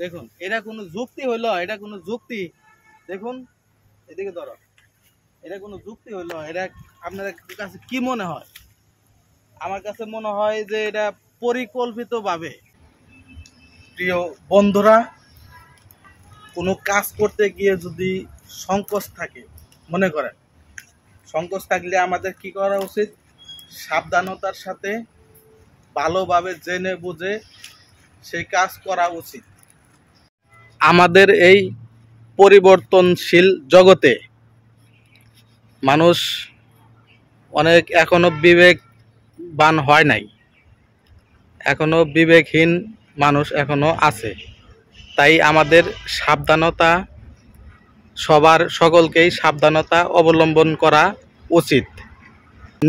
দেখুন এটা কোনো যুক্তি হইলো? এটা কোনো যুক্তি? দেখুন এদিকে ধরো, এটা কোনো যুক্তি হইলো? এটা আপনাদের কাছে কি মনে হয়? আমার কাছে মনে হয় যে এটা পরিকল্পিতভাবে। প্রিয় বন্ধুরা, কোনো কাজ করতে গিয়ে যদি সংকোচ থাকে, মনে করেন সংকোচ থাকলে আমাদের কি করা উচিত? সাবধানতার সাথে ভালোভাবে জেনে বুঝে সেই কাজ করা উচিত। আমাদের এই পরিবর্তনশীল জগতে মানুষ অনেক এখনো বিবেকবান হয় নাই, এখনো বিবেকহীন মানুষ এখনো আছে। তাই আমাদের সাবধানতা, সকলকেই সাবধানতা অবলম্বন করা উচিত।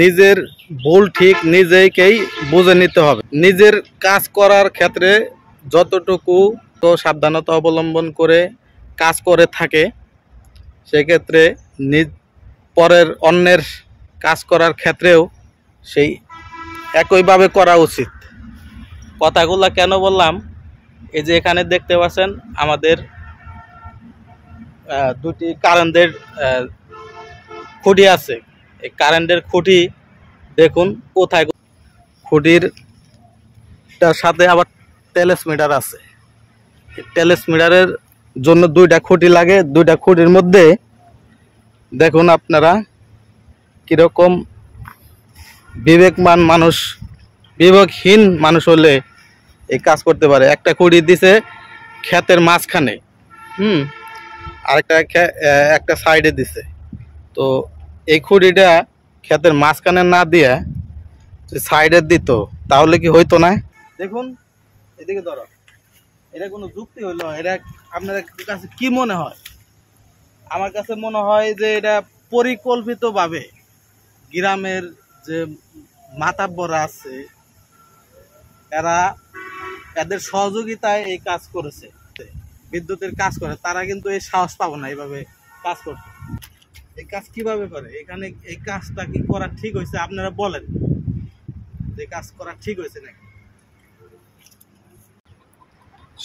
নিজের ভুল ঠিক নিজেকেই বুঝে নিতে হবে। নিজের কাজ করার ক্ষেত্রে যতটুকু সাবধানতা অবলম্বন করে কাজ করে থাকে, সেক্ষেত্রে পরের অন্যের কাজ করার ক্ষেত্রেও সেই একইভাবে করা উচিত। কথাগুলো কেন বললাম? এই যে এখানে দেখতে পাচ্ছেন আমাদের দুটি কারেন্টের খুঁটি আছে। এই কারেন্টের খুঁটি দেখুন কোথায়, খুঁটির সাথে আবার ট্রান্সমিটার আছে। ট্রান্সমিটারের জন্য দুইটা খুঁটি লাগে। দুইটা খুঁটির মধ্যে দেখুন আপনারা কিরকম বিবেকমান মানুষ, বিবেকহীন মানুষ হলে এই কাজ করতে পারে। একটা খুঁটি দিছে ক্ষেতের মাঝখানে, আরেকটা একটা সাইডে দিছে। তো এই খুঁটিটা ক্ষেতের মাঝখানে না দিয়ে সাইডে দিত, তাহলে কি হইতো না? দেখুন এদিকে ধরো, এটা কোনো যুক্তি হইলো? এটা আপনাদের কাছে কি মনে হয়? আমার কাছে মনে হয় যে এটা পরিকল্পিতভাবে গ্রামের যে মাতাব্বররা আছে, এদের সহযোগিতায় এই কাজ করেছে। বিদ্যুতের কাজ করে তারা কিন্তু এই সাহস পাবো না এইভাবে কাজ করতে। এই কাজ কিভাবে করে? এখানে এই কাজটা কি করা ঠিক হয়েছে? আপনারা বলেন যে কাজ করা ঠিক হয়েছে নাকি?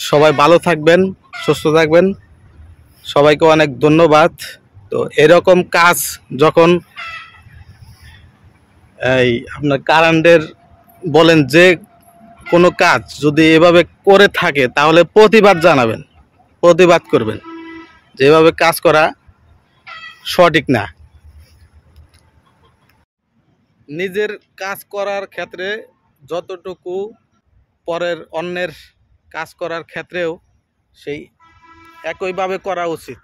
সবাই ভালো থাকবেন, সুস্থ থাকবেন। সবাইকে অনেক ধন্যবাদ। তো এরকম কাজ যখন এই আপনার কারেন্টের বলেন যে কোনো কাজ যদি এভাবে করে থাকে, তাহলে প্রতিবাদ জানাবেন, প্রতিবাদ করবেন। যেভাবে কাজ করা সঠিক না। নিজের কাজ করার ক্ষেত্রে যতটুকু পরের অন্যের কাজ করার ক্ষেত্রেও সেই একইভাবে করা উচিত।